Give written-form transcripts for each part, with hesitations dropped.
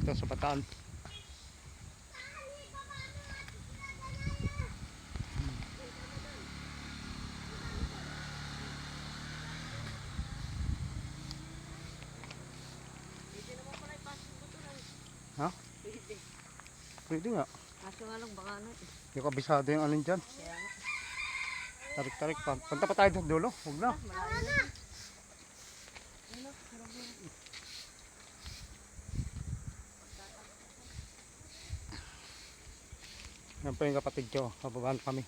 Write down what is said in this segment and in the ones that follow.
dito sa Bataan. Ha? Pwede nga. Kaso nga lang baka ano. Hindi ko kabisado yung alin dyan. Tarik-tarik pa. Punta pa tayo sa dulo. Huwag na. Yan po yung kapatid ko. Kababaan kami.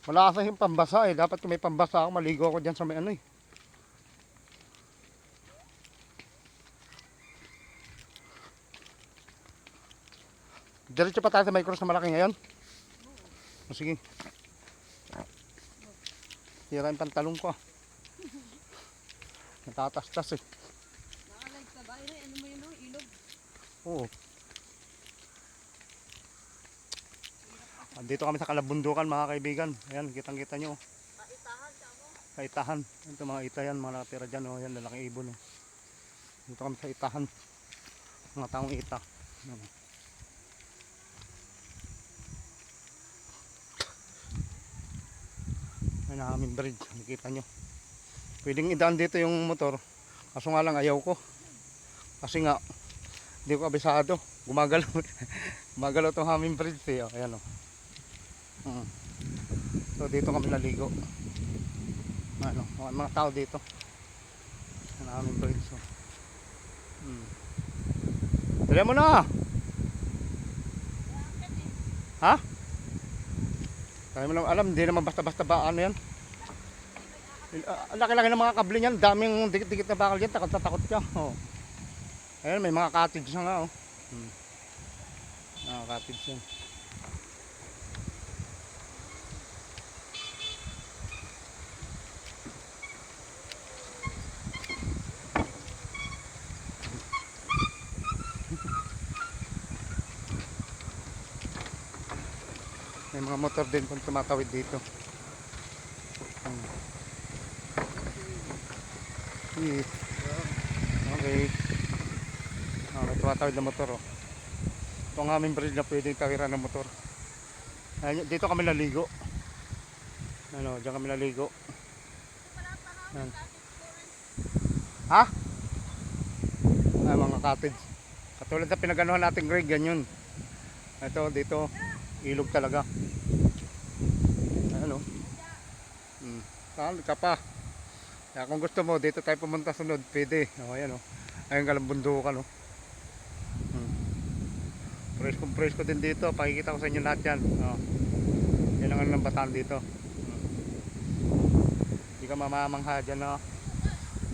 Wala kasi yung pambasa eh. Dapat kung may pambasa ako, maligo ako dyan sa may ano eh. Diretso pa tayo sa may cross na malaki ngayon. O sige. Tira yung pantalong ko. Natatastas eh. Nakalag ka ba? Ano mo yun? Ilog? Oo. Dito kami sa Kalabundukan mga kaibigan. Ayan, kitang-kita nyo. Kaitahan ka mo? Kaitahan. Ito mga ita yan, mga nakatira dyan. Oh. Ayan, lalaking ibon. Oh. Dito kami sa itahan. Mga taong ita. Ayan. Ayan na aming bridge. Nakikita nyo. Pwedeng idaan dito yung motor. Kaso nga lang ayaw ko. Kasi nga, hindi ko kabisado. Gumagalaw. Gumagalaw itong aming bridge. Eh. Ayan o. Oh. So dito kami naligo. Ano, mga tao dito. Ang aming bridge. So. Dali mo na. Ha? Tayo mo lang alam, hindi naman basta-basta ba ano yan. Laki-laki ng mga kable niyan, daming dikit-dikit na bakal diyan, takot na takot ka. Oh. Ayun, may mga cottage na nga oh. Mga cottage yan. May mga motor din kung tumatawid dito. Okay. May tumatawid na motor oh. Ito ang aming bridge na pwedeng tawiran ng motor. Ayan, dito kami naligo. Ano, diyan kami naligo. Ayan. Ha? Ay, mga cottage. Katulad na pinaganuhan natin Greg, ganyan. Ito, dito, ilog talaga. Ano? Saan ka pa? Kaya kung gusto mo, dito tayo pumunta sunod, pwede. O, ayan o. Ayun Kalabundukan o. Presko din dito. Pakikita ko sa inyo lahat yan. O. Yan ang ng Bataan dito. Hindi ka mamamangha dyan o.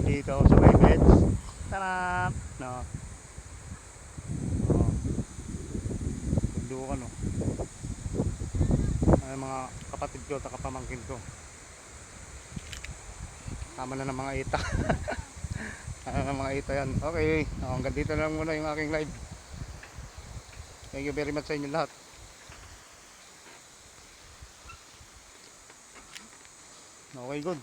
Dito sa may beds. Tarap! No. Bundukan o. Ay mga kapatid ko, kapamangkin ko. Tama na ng mga ita. Tama na ng mga ita yan. Okay, hanggang dito na lang muna yung aking live. Thank you very much sa inyo lahat. Okay, good.